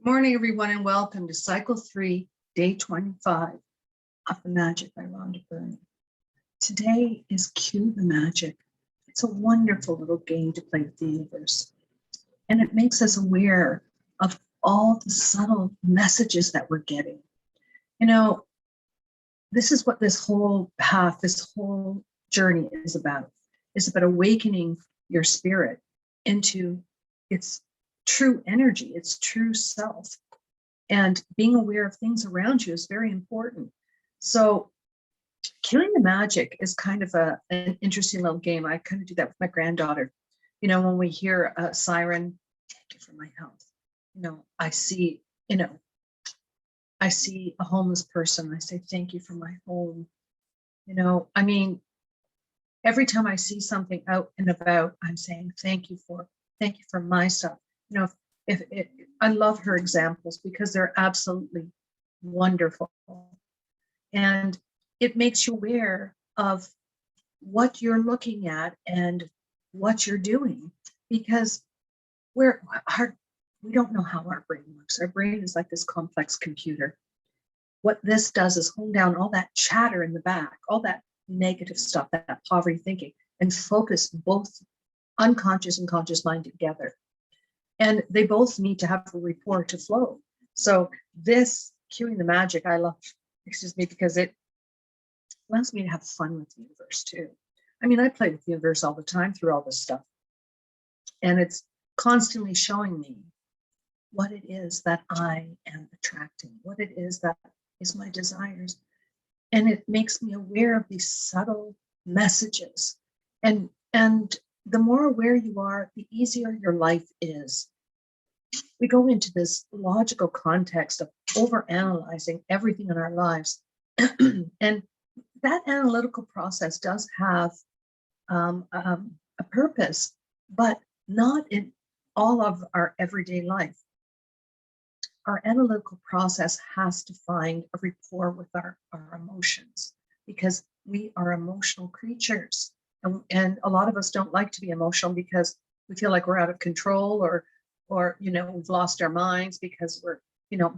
Good morning, everyone, and welcome to Cycle 3, Day 25 of The Magic by Rhonda Byrne. Today is Cue the Magic. It's a wonderful little game to play with the universe, and it makes us aware of all the subtle messages that we're getting. You know, this is what this whole path, this whole journey is about. It's about awakening your spirit into its true energy, its true self. And being aware of things around you is very important. So cueing the magic is kind of an interesting little game. I kind of do that with my granddaughter. You know, when we hear a siren, thank you for my health. You know, I see a homeless person. I say, thank you for my home. You know, I mean, every time I see something out and about, I'm saying, thank you for my stuff. You know, if I love her examples because they're absolutely wonderful. And it makes you aware of what you're looking at and what you're doing, because we don't know how our brain works. Our brain is like this complex computer. What this does is hone down all that chatter in the back, all that negative stuff, that poverty thinking, and focus both unconscious and conscious mind together. And they both need to have a rapport to flow. So this cueing the magic, I love, because it allows me to have fun with the universe too. I mean, I play with the universe all the time through all this stuff. And it's constantly showing me what it is that I am attracting, what it is that is my desires. And it makes me aware of these subtle messages. And the more aware you are, the easier your life is. We go into this logical context of overanalyzing everything in our lives. And that analytical process does have a purpose, but not in all of our everyday life. Our analytical process has to find a rapport with our emotions, because we are emotional creatures. And a lot of us don't like to be emotional because we feel like we're out of control, or we've lost our minds because we're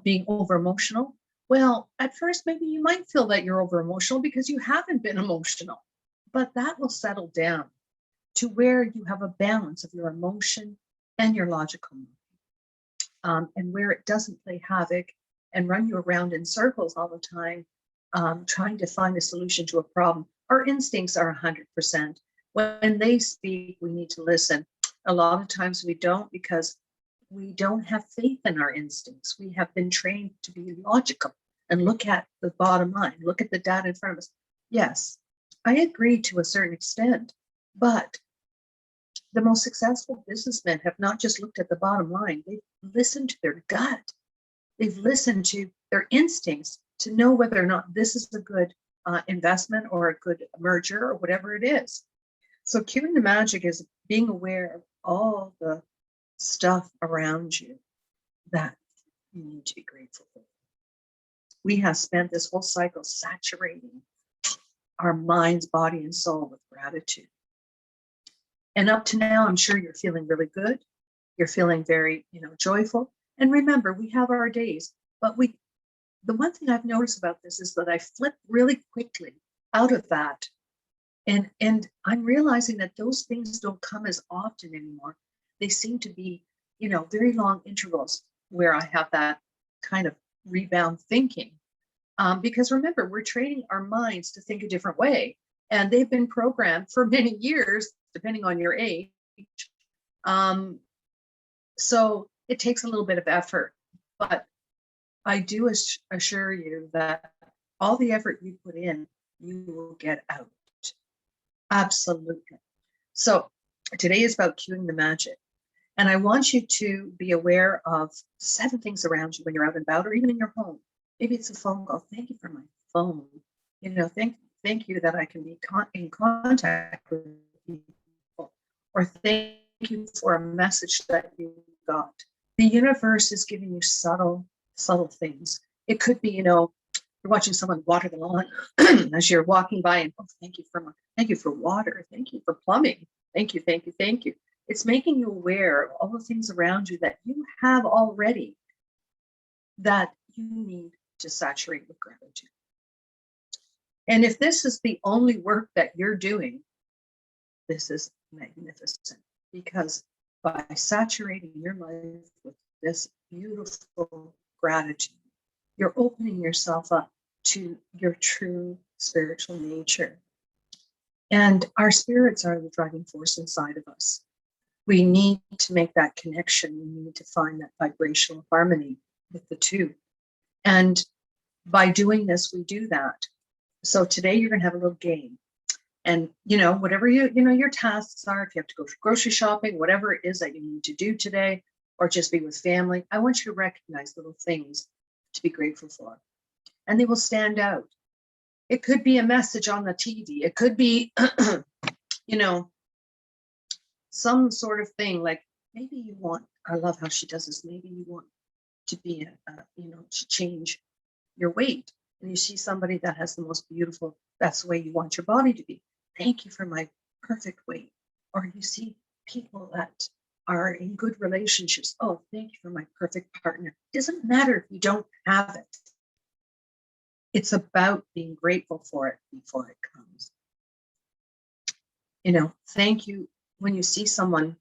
being over emotional. Well, at first maybe you might feel that you're over emotional because you haven't been emotional, but that will settle down to where you have a balance of your emotion and your logical mind, and where it doesn't play havoc and run you around in circles all the time, trying to find a solution to a problem. Our instincts are 100%. When they speak, we need to listen. A lot of times we don't, because we don't have faith in our instincts. We have been trained to be logical and look at the bottom line, look at the data in front of us. Yes, I agree to a certain extent, but the most successful businessmen have not just looked at the bottom line. They've listened to their gut. They've listened to their instincts to know whether or not this is a good investment or a good merger or whatever it is. So cueing the magic is being aware of all the stuff around you that you need to be grateful for. We have spent this whole cycle saturating our minds, body, and soul with gratitude. And up to now, I'm sure you're feeling really good. You're feeling very, joyful. And remember, we have our days, but the one thing I've noticed about this is that I flip really quickly out of that. And I'm realizing that those things don't come as often anymore. They seem to be, very long intervals where I have that kind of rebound thinking. Because remember, we're training our minds to think a different way. And they've been programmed for many years, depending on your age. So it takes a little bit of effort. But I do assure you that all the effort you put in, you will get out. Absolutely. So today is about cueing the magic. And I want you to be aware of 7 things around you when you're out and about, or even in your home. Maybe it's a phone call. Thank you for my phone. Thank you that I can be in contact with people. Or thank you for a message that you got. The universe is giving you subtle things. It could be, you're watching someone water the lawn as you're walking by, and thank you for water, thank you for plumbing, thank you. It's making you aware of all the things around you that you have already. that you need to saturate with gratitude. And if this is the only work that you're doing, this is magnificent, because by saturating your life with this beautiful gratitude, you're opening yourself up to your true spiritual nature. And our spirits are the driving force inside of us. We need to make that connection. We need to find that vibrational harmony with the two. And by doing this, we do that. So today you're going to have a little game. And, whatever your tasks are, if you have to go grocery shopping, whatever it is that you need to do today, or just be with family, I want you to recognize little things to be grateful for. And they will stand out. It could be a message on the TV. It could be, some sort of thing, like maybe you want, I love how she does this, maybe you want to be, to change your weight. And you see somebody that has the most beautiful, that's the way you want your body to be. Thank you for my perfect weight. Or you see people that are in good relationships. Oh, thank you for my perfect partner. It doesn't matter if you don't have it. It's about being grateful for it before it comes. Thank you when you see someone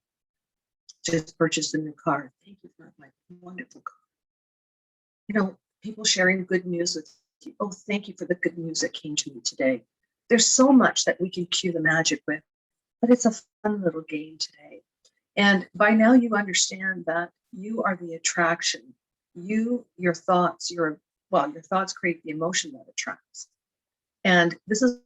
just purchased a new car. Thank you for my wonderful car. People sharing good news with you. Oh, thank you for the good news that came to me today. There's so much that we can cue the magic with, but it's a fun little game today. And by now you understand that you are the attraction. Your thoughts create the emotion that attracts. And this is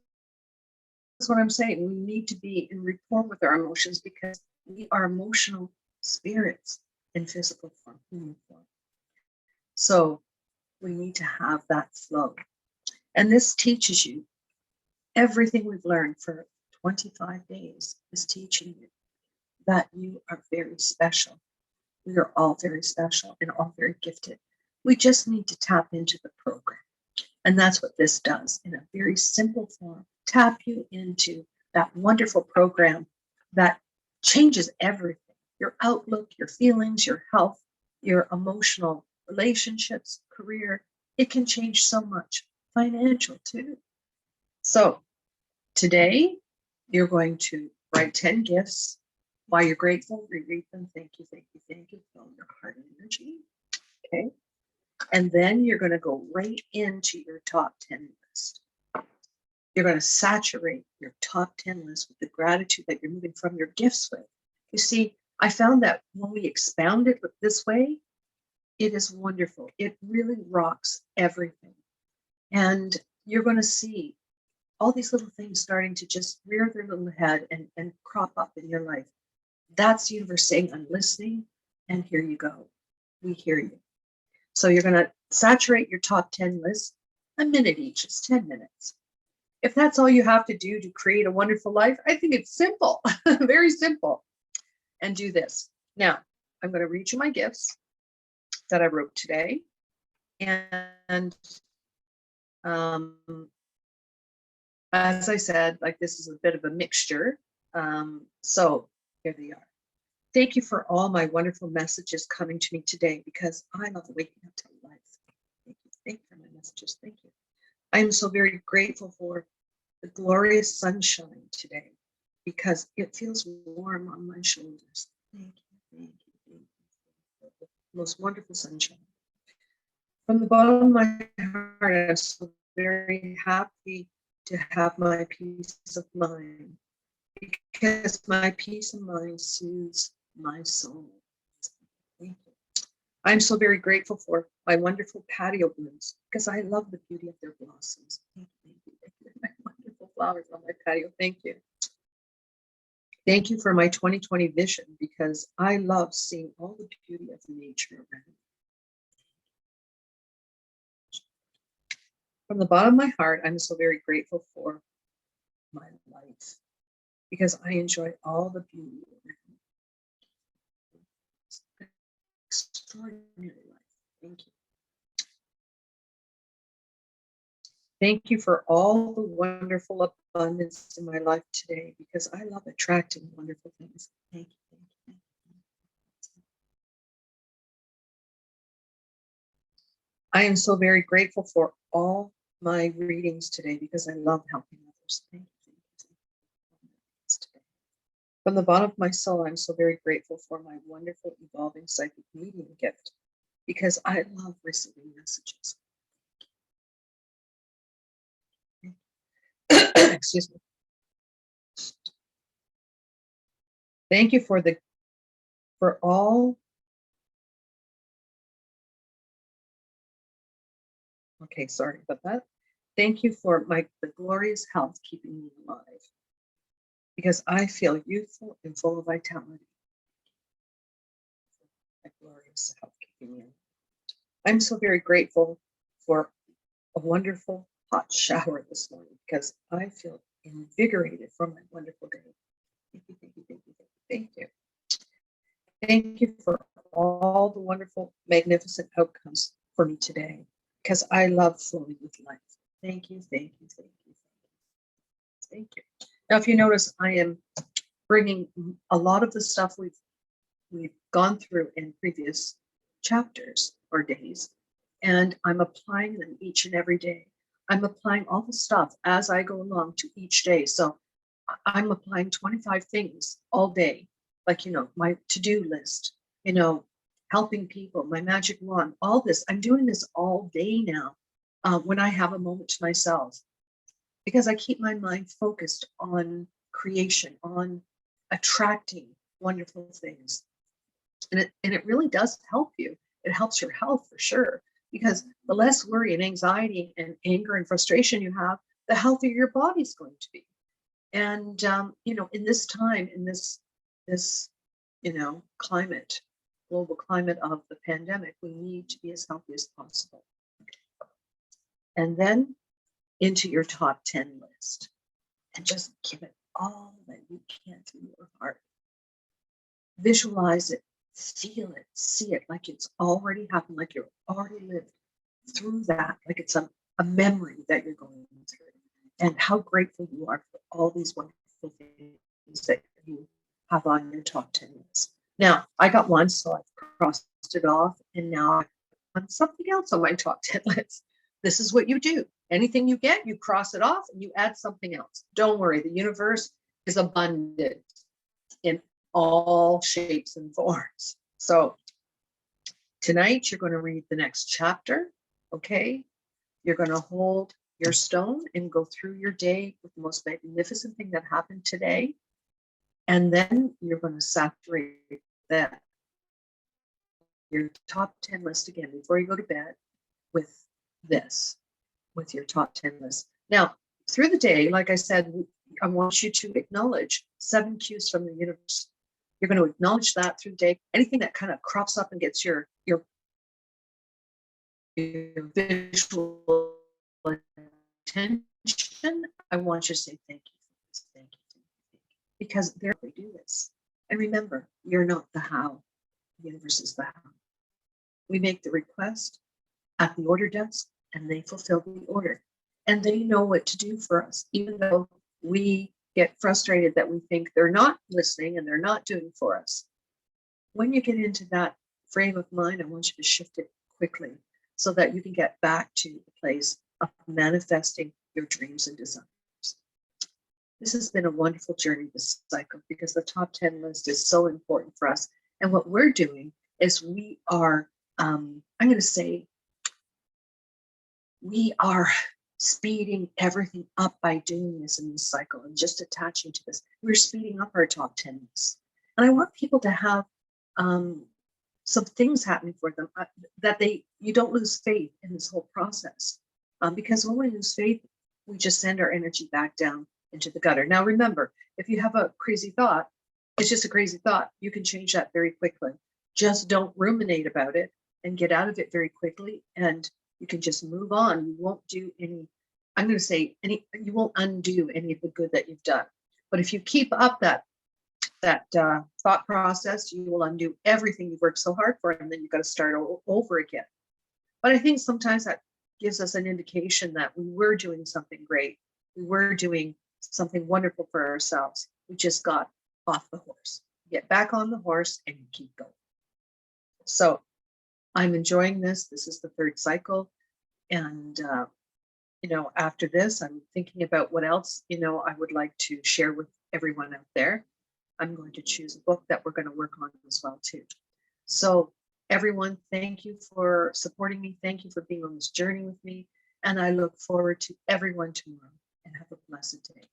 what I'm saying. We need to be in rapport with our emotions, because we are emotional spirits in physical form, human form. So we need to have that flow. And this teaches you everything we've learned for 25 days is teaching you that you are very special. We are all very special and all very gifted. We just need to tap into the program. And that's what this does in a very simple form. Tap you into that wonderful program that changes everything. Your outlook, your feelings, your health, your emotional relationships, career. It can change so much. Financial too. So today you're going to write 10 gifts. While you're grateful, reread them. Thank you, thank you, thank you. Feel your heart energy. Okay. And then you're going to go right into your top 10 list. You're going to saturate your top 10 list with the gratitude that you're moving from your gifts with. You see, I found that when we expound it this way, it is wonderful. It really rocks everything. And you're going to see all these little things starting to just rear their little head and crop up in your life. That's the universe saying, I'm listening, and here you go. We hear you. So you're going to saturate your top 10 list, a minute each. It's 10 minutes. If that's all you have to do to create a wonderful life, I think it's simple, very simple. And do this. Now, I'm going to read you my gifts that I wrote today. And as I said, this is a bit of a mixture. So here they are. Thank you for all my wonderful messages coming to me today, because I love waking up to life. Thank you. Thank you for my messages. Thank you. I am so very grateful for the glorious sunshine today, because it feels warm on my shoulders. Thank you. Thank you. Thank you. The most wonderful sunshine. From the bottom of my heart, I'm so very happy to have my peace of mind, because my peace of mind soothes my soul. Thank you. I'm so very grateful for my wonderful patio blooms, because I love the beauty of their blossoms. Thank you. Thank you. Thank you. My wonderful flowers on my patio. Thank you. Thank you for my 2020 vision, because I love seeing all the beauty of nature around me. From the bottom of my heart, I'm so very grateful for my life, because I enjoy all the beauty around me. Extraordinary life. Thank you. Thank you for all the wonderful abundance in my life today, because I love attracting wonderful things. Thank you. Thank you. Thank you. I am so very grateful for all my readings today because I love helping others. Thank you. Today. From the bottom of my soul, I'm so very grateful for my wonderful evolving psychic medium gift because I love receiving messages. Excuse me. Thank you for all. Okay, sorry about that. Thank you for the glorious health keeping me alive because I feel youthful and full of vitality. My glorious health keeping me alive. I'm so very grateful for a wonderful hot shower this morning because I feel invigorated from my wonderful day. Thank you, thank you, thank you, thank you. Thank you for all the wonderful, magnificent outcomes for me today because I love flowing with life. Thank you, thank you, thank you, thank you. Now, if you notice, I am bringing a lot of the stuff we've gone through in previous chapters or days, and I'm applying them each and every day. I'm applying all the stuff as I go along to each day. So I'm applying 25 things all day, like, my to-do list, helping people, my magic wand, all this. I'm doing this all day now when I have a moment to myself because I keep my mind focused on creation, on attracting wonderful things. And it really does help you. It helps your health for sure, because the less worry and anxiety and anger and frustration you have, the healthier your body's going to be. And in this time, in this climate, global climate of the pandemic, we need to be as healthy as possible. And then into your top 10 list, and just give it all that you can through your heart. Visualize it, feel it, see it like it's already happened, like you're already lived through that, like it's a memory that you're going through, and how grateful you are for all these wonderful things that you have on your top 10 list. Now, I got one, so I've crossed it off, and now I'm something else on my top 10 list. This is what you do. Anything you get, you cross it off and you add something else. Don't worry, the universe is abundant in all shapes and forms. So tonight you're going to read the next chapter, okay? You're going to hold your stone and go through your day with the most magnificent thing that happened today. And then you're going to saturate that, your top 10 list again before you go to bed with this, with your top 10 list. Now, through the day, like I said, I want you to acknowledge 7 cues from the universe. You're going to acknowledge that through the day. Anything that kind of crops up and gets your visual attention, I want you to say thank you for this, thank you, thank you, because there we do this. And remember, you're not the how. The universe is the how. We make the request at the order desk, and they fulfill the order. And they know what to do for us, even though we get frustrated that we think they're not listening and they're not doing for us. When you get into that frame of mind, I want you to shift it quickly so that you can get back to the place of manifesting your dreams and desires. This has been a wonderful journey, this cycle, because the top 10 list is so important for us. And what we're doing is we are, I'm going to say, we are speeding everything up by doing this in this cycle and just attaching to this. We're speeding up our top 10 lists. And I want people to have some things happening for them that you don't lose faith in this whole process. Because when we lose faith, we just send our energy back down into the gutter. Now, remember, if you have a crazy thought, it's just a crazy thought. You can change that very quickly. Just don't ruminate about it and get out of it very quickly. And you can just move on. You won't do any, I'm going to say, you won't undo any of the good that you've done. But if you keep up that thought process, you will undo everything you've worked so hard for, and then you've got to start over again. But I think sometimes that gives us an indication that we were doing something great. We were doing something wonderful for ourselves. We just got off the horse. Get back on the horse and you keep going. So I'm enjoying this. This is the third cycle. And, after this, I'm thinking about what else, I would like to share with everyone out there. I'm going to choose a book that we're going to work on as well, too. So, everyone, thank you for supporting me. Thank you for being on this journey with me. And I look forward to everyone tomorrow, and have a blessed day.